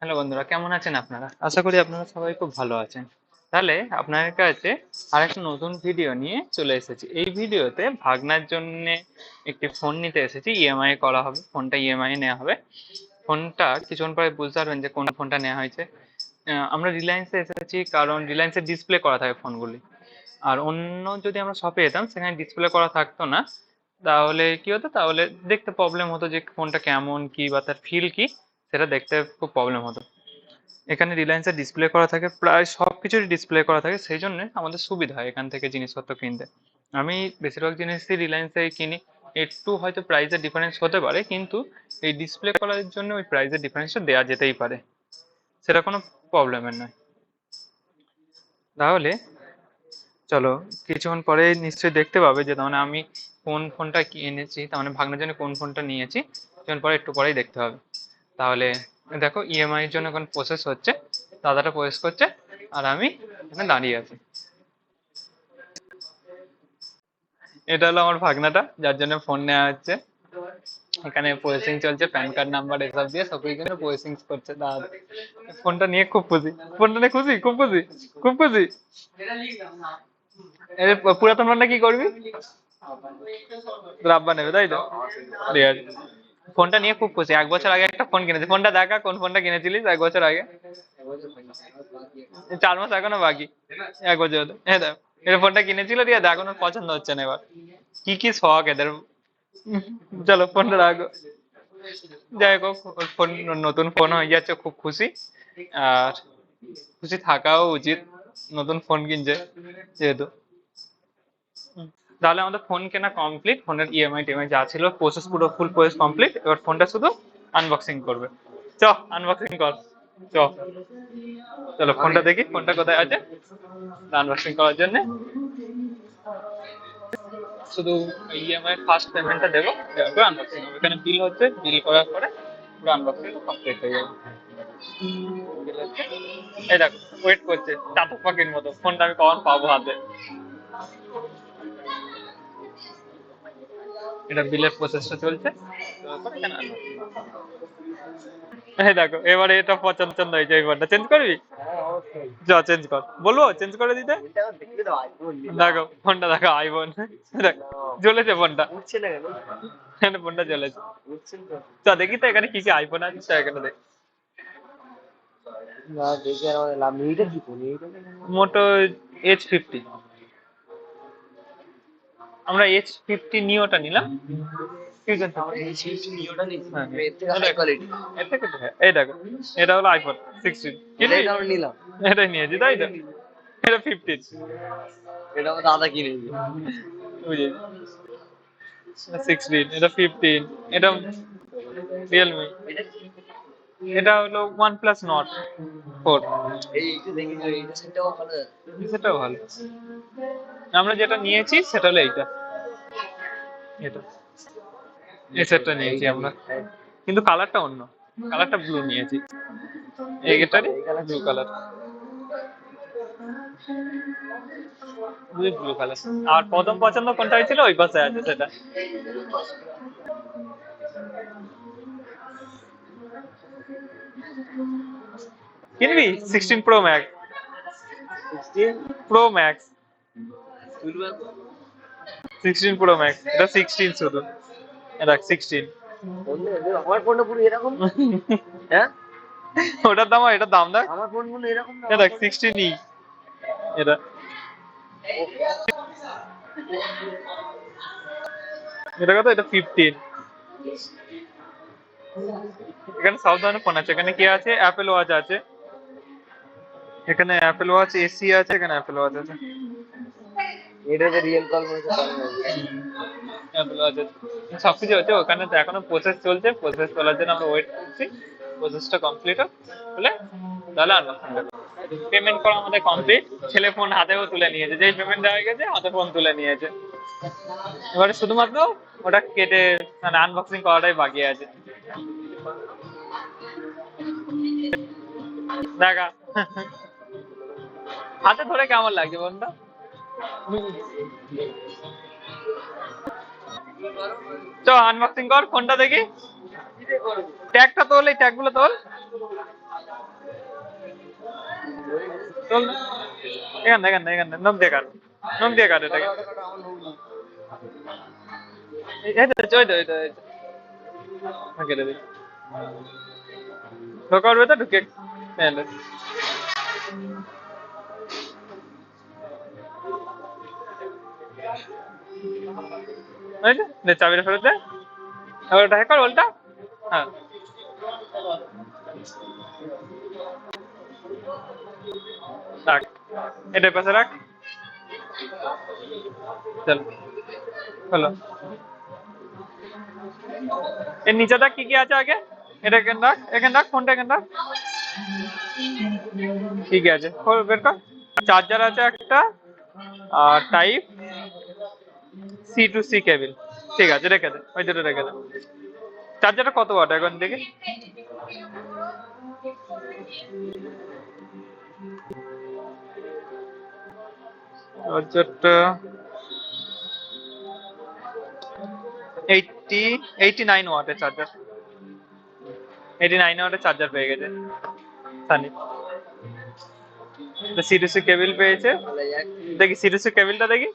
Hello বন্ধুরা, কেমন আছেন আপনারা? আশা করি আপনারা সবাই খুব ভালো আছেন। তাহলে আপনার কাছে আরেকটা নতুন ভিডিও নিয়ে চলে এসেছি। এই ভিডিওতে ভাগনার জন্য একটি ফোন নিতে এসেছি। ইএমআই করা হবে, ফোনটা ইএমআই নেওয়া হবে। ফোনটা কিছুক্ষণ পরে বুঝতে পারবেন যে কোন ফোনটা নেওয়া হয়েছে। আমরা রিলায়েন্সে এসেছি কারণ রিলায়েন্সের ডিসপ্লে করা থাকে ফোনগুলি। আর অন্য যদি আমরা শপে যেতাম সেখানে ডিসপ্লে করা থাকতো না। তাহলে কি হতো, তাহলে দেখতে প্রবলেম হতো যে ফোনটা কেমন কি বা তার ফিল কি, সেটা দেখতে খুব প্রবলেম হতো। এখানে রিলায়েন্সের ডিসপ্লে করা থাকে, প্রায় সব কিছুরই ডিসপ্লে করা থাকে, সেই জন্য আমাদের সুবিধা হয় এখান থেকে জিনিসপত্র কিনতে। আমি বেশিরভাগ জিনিসই রিলায়েন্সে কিনি। একটু হয়তো প্রাইসের ডিফারেন্স হতে পারে, কিন্তু এই ডিসপ্লে করার জন্য ওই প্রাইসের ডিফারেন্সটা দেওয়া যেতেই পারে, সেটা কোনো প্রবলেমের নয়। তাহলে চলো, কিছুক্ষণ পরে নিশ্চয়ই দেখতে পাবে যে তার মানে আমি কোন ফোনটা কিনেছি, তার মানে ভাগ্নের জন্য কোন ফোনটা নিয়েছি, কিছুক্ষণ পরে একটু পরেই দেখতে হবে। তাহলে দেখো, ইএমআই এর জন্য এখন প্রসেস হচ্ছে, দাদাটা প্রসেস করছে আর আমি এখানে দাঁড়িয়ে আছি। এটা হলো আমার ভাগনাটা, যার জন্য ফোন নেওয়া হচ্ছে। এখানে প্রসেসিং চলছে, প্যান কার্ড নাম্বার এসব দিয়ে সব কিছু প্রসেসিং করছে দাদা। ফোনটা নিয়ে খুব খুশি, ফোনটা নিয়ে খুশি, খুব খুশি, খুব খুশি। এর পুরাতন ফোনটা কি করবি? রাব্বা নেবে, তাই তো? ঠিক আছে। ফোনটা নিয়ে খুব খুশি, 1 বছর আগে একটা ফোন কিনেছি। ফোনটা দেখা, কোন ফোনটা কিনেছিলিস 1 বছর আগে? 4 মাস এখনো বাকি, 1 বছর হতে। হ্যাঁ দেখো, এটা ফোনটা কিনেছিল, ঠিক আছে, এখন ওর পছন্দ হচ্ছে না। এবার কি কি শখ এদের। চলো ফোনটা রাখো। যাই হোক, ওর ফোন, নতুন ফোন হয়ে যাচ্ছে, খুব খুশি। আর খুশি থাকাও উচিত, নতুন ফোন কিনছে যেহেতু। তাহলে আমাদের ফোন কেনা কমপ্লিট, ফোনের ইএমআই টিএমআই যা ছিল প্রসেস পুরো ফুল প্রসেস কমপ্লিট। এবার ফোনটা শুধু আনবক্সিং করবে। চ, আনবক্সিং কর। চ, চলো ফোনটা দেখি, ফোনটা কোথায় আছে আনবক্সিং করার জন্য। শুধু ইএমআই ফার্স্ট পেমেন্টটা দেবো, দেওয়ার পর আনবক্সিং হবে। এখানে বিল হচ্ছে, বিল করার পরে পুরো আনবক্সিং কমপ্লিট হয়ে যাবে। বিল হচ্ছে, এই দেখো ওয়েট করছে চাতক পাখির মতো, ফোনটা আমি কখন পাবো হাতে। এটা বিলের প্রসেসটা চলছে। তারপর এখানে unboxing। এই দেখো, এবারে এটা পছন্দ হয়েছে, এই ফোনটা চেঞ্জ করবি? যা চেঞ্জ কর, বলবো চেঞ্জ করে দিতে। দেখো ফোনটা, দেখো আইফোন, দেখ জ্বলেছে ফোনটা, এখানে ফোনটা জ্বলেছে। চ দেখি তো এখানে কি কি আইফোন আছে, চ এখানে দেখ। মোটো H50, আমরা H50 নিওটা নিলাম। ঠিক আছে, হ্যাঁ, এর থেকে তো হ্যাঁ, এই দেখো এটা হলো iPhone 16, এটাই নিয়েছি, তাই তো? এটা 15, বুঝেছি। 16, এটা 15, এটা রিয়েলমি, এটা হলো OnePlus Nord 4। সেটাও ভালো। আমরা যেটা নিয়েছি সেটা হলো এইটা, এটা এই সেটটা নিয়েছি আমরা, কিন্তু কালারটা অন্য, কালারটা ব্লু নিয়েছি। এইটারই ব্লু কালার, ব্লু কালার। আর প্রথম পছন্দ কোনটা হয়েছিল ওই পাশে আছে সেটা। কিনবি 16 Pro Max, pro max, 16 Pro Max, এটা 16 শুধু, দেখ 16। আমার ফোনটা পুরো এরকম, হ্যাঁ ওটার দাম আর এটার দাম দেখ, আমার ফোন গুলো এরকম না। এটা দেখ 16E, এটা এটা কত, এটা 15। এখানে সব ধরনের ফোন আছে, এখানে কি আছে, অ্যাপেল ওয়াচ আছে, এখানে অ্যাপেল ওয়াচ এসি আছে, এখানে অ্যাপেল ওয়াচ আছে। এটাতে রিয়েল কল মনে হচ্ছে। অ্যাপেল ওয়াচ আছে, সবকিছু হচ্ছে। ওখানে তো এখনো প্রসেস চলছে, প্রসেস চলার জন্য আমরা ওয়েট করছি। প্রসেসটা কমপ্লিট হলে তাহলে আনবক্সিং দেবো। পেমেন্ট করা আমাদের কমপ্লিট, ছেলে ফোন হাতেও তুলে নিয়েছে, যেই পেমেন্ট দেওয়া হয়ে গেছে হাতে ফোন তুলে নিয়েছে। এবারে শুধুমাত্র ওটা কেটে মানে আনবক্সিং করাটাই বাকি আছে। দেখা, হাতে ধরে কেমন লাগছে ফোনটা? চ আনবক্সিং কর ফোনটা দেখি। ট্যাগটা তোল, এই ট্যাগ গুলো তোল। চল না। এখান থেকে নখ দিয়ে কাট, নখ দিয়ে কাট এটাকে। এই তো ওই তো কেটে দিই। ঢোকা উঠবে তো ঢুকে এনে। চাবিটা ফেরত দে, এবার ওটা হ্যাক কর বলটা। হ্যাঁ রাখ, এটার পাশে রাখ। চল হলো। এর নিচে দেখ কি কি আছে আগে, এটা এখানে রাখ, এখানে রাখ, ফোনটা এখানে রাখ। কি কি আছে বের কর। চার্জার আছে একটা, আর টাইপ C to C কেবল। ঠিক আছে রেখে দে, ওই দুটো রেখে দে। চার্জারটা কত ওয়াট এখন দেখি। চার্জারটা 89 ওয়াটের চার্জার, 89 ওয়াটের চার্জার পেয়ে গেছে সানি। C to C কেবল পেয়েছে, দেখি C to C কেবলটা দেখি।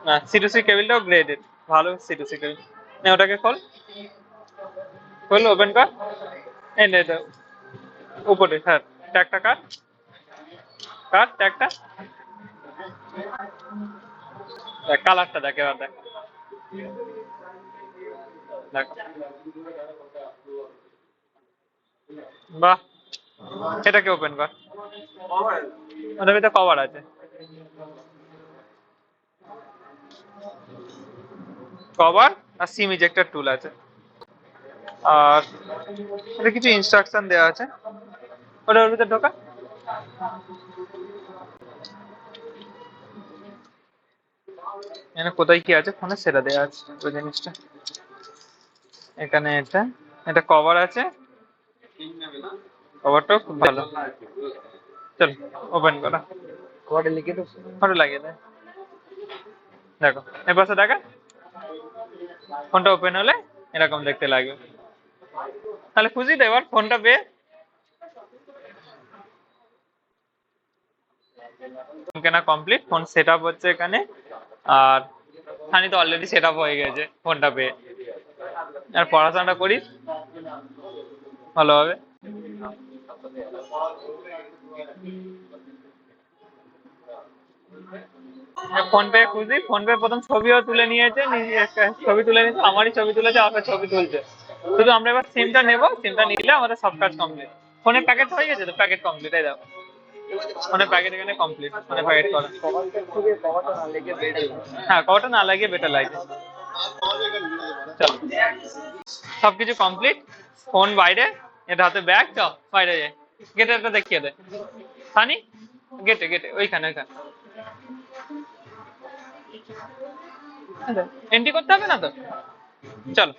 না C to C কেবলটাও গ্রেডেড, ভালো C to C কেবল। নে ওটাকে খোল, খোল ওপেন কর। এই নে এটা উপরে, হ্যাঁ ট্যাগটা কাট, কাট ট্যাগটা। দেখ কালারটা দেখ, এবার দেখ, দেখো বাহ। এটাকে ওপেন কর, ওটার ভিতরে কভার আছে, কভার আর সিম ইজেক্টর টুল আছে, আর এটা কিছু ইনস্ট্রাকশন দেওয়া আছে। ওটা ওর ভিতরে ঢোকা। এখানে কোথায় কি আছে ফোনে সেটা দেওয়া আছে ওই জিনিসটা। এখানে এটা, এটা কভার আছে, কভারটাও খুব ভালো। চল ওপেন করা, কভারটা লিখে তো ফটো লাগিয়ে দে। দেখো এর পাশে দেখা, ফোনটা ওপেন হলে এরকম দেখতে লাগবে। তাহলে খুঁজি তো এবার ফোনটা পেয়ে। কেনা কমপ্লিট, ফোন সেট আপ হচ্ছে এখানে। আর সানি তো অলরেডি সেট আপ হয়ে গেছে ফোনটা পেয়ে। আর পড়াশোনাটা করিস ভালোভাবে। ফোন পে খুঁজি, ফোন পে প্রথম ছবিও তুলে নিয়েছে, ছবি তুলে নিয়েছে, আমারই ছবি তুলেছে, আমার ছবি তুলছে। শুধু আমরা এবার সিমটা নেবো, সিমটা নিলে আমাদের সব কাজ কমপ্লিট। ফোনের প্যাকেট হয়ে গেছে তো, প্যাকেট কমপ্লিট। এই দেখো ফোনের প্যাকেট এখানে কমপ্লিট, ফোনের প্যাকেট করা। হ্যাঁ কভারটা না লাগিয়ে বেটার লাগে। চল সবকিছু কমপ্লিট, ফোন বাইরে, এটা হাতে ব্যাগ, চ বাইরে যাই। গেটে একটা দেখিয়ে দে সানি, গেটে গেটে ওইখানে ওইখানে এন্ট্রি করতে হবে না তো। চল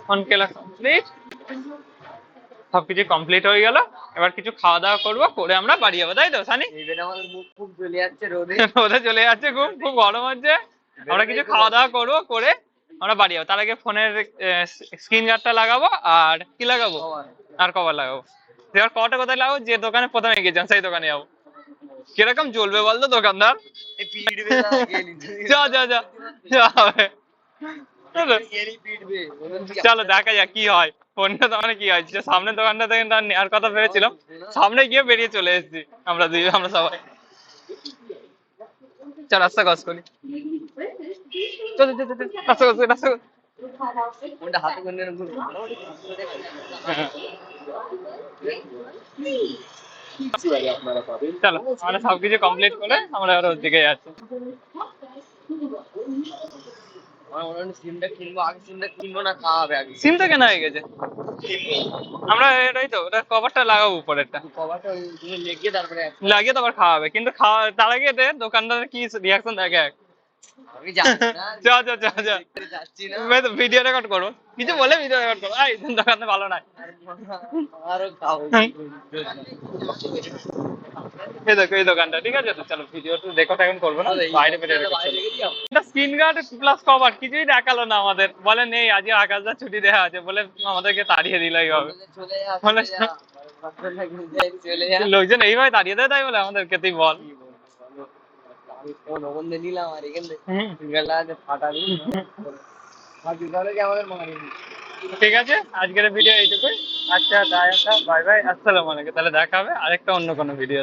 ফোন কেলা কমপ্লিট, সবকিছু কমপ্লিট হয়ে গেল। এবার কিছু খাওয়া দাওয়া করবো, করে আমরা বাড়ি যাবো, তাই তো সানি? আমাদের মুখ খুব জ্বলে যাচ্ছে রোদে, রোদে চলে যাচ্ছে, খুব খুব গরম হচ্ছে। আমরা কিছু খাওয়া দাওয়া করবো, করে আমরা বাড়ি যাবো। তার আগে ফোনের স্ক্রিন গার্ডটা লাগাবো, আর কি লাগাবো, আর কভার লাগাবো। এবার কভারটা কোথায় লাগাবো, যে দোকানে প্রথমে গেছিলাম সেই দোকানে যাবো। কিরকম জ্বলবে বলতো দোকানদার। যা যা যা যা হবে। চলো দেখা যাক কি হয়, ফোনটা দোকানে কি হয়। সামনের দোকানটা থেকে নেওয়ার কথা ভেবেছিলাম, সামনে গিয়ে বেরিয়ে চলে এসেছি আমরা আমরা সবাই। চল রাস্তা ক্রস করি, চল রাস্তা ক্রস করি, রাস্তা ফোনটা হাতে করে চলো আমরা সবকিছু কমপ্লিট করে আমরা আবার ওর দিকে যাচ্ছি। আমার মনে হয় সিমটা কিনবো, আগে সিমটা কিনবো না, খাওয়াবে আগে। সিম তো কেনা হয়ে গেছে, আমরা এটাই তো, ওটা কভারটা লাগাবো উপরেরটা, কভারটা লাগিয়ে তারপরে লাগিয়ে তারপর খাওয়াবে। কিন্তু খাওয়া তার আগে দোকানদারের কি রিয়াকশন দেখে। আমি জানি না, চ চ চ চ যাচ্ছি না। ভিডিও রেকর্ড করবো, কিছু বলে ভিডিও রেকর্ড করবো। এই দোকানে ভালো নাই। আরো খাবো। এই দেখো এই দোকানটা, ঠিক আছে? তো চলো ভিডিও তো রেকর্ড এখন করবো না, বাইরে বেরিয়ে রেকর্ড বাইরে করবো। রেখে দিও। এটা স্ক্রিন গার্ড প্লাস কভার কিছুই দেখালো না আমাদের, বলে নেই আজকে আকাশদা ছুটি দেওয়া আছে বলে আমাদেরকে তাড়িয়ে দিল এইভাবে। চলে যা, বলে চলে যা। চলে যা। লোকজন এইভাবে তাড়িয়ে দেয় তাই বলে আমাদেরকে, তুই বল। আমি ফোন ওখান থেকে নিলাম আর এখান থেকে হুম। সিঙ্গেলটা আছে ফাটাবি। আর বিকালে কি আমাদের মারি। ঠিক আছে, আজকের ভিডিও এইটুকুই। আচ্ছা বাই বাই, আসসালামু আলাইকুম। তাহলে দেখা হবে আরেকটা অন্য কোনো ভিডিও।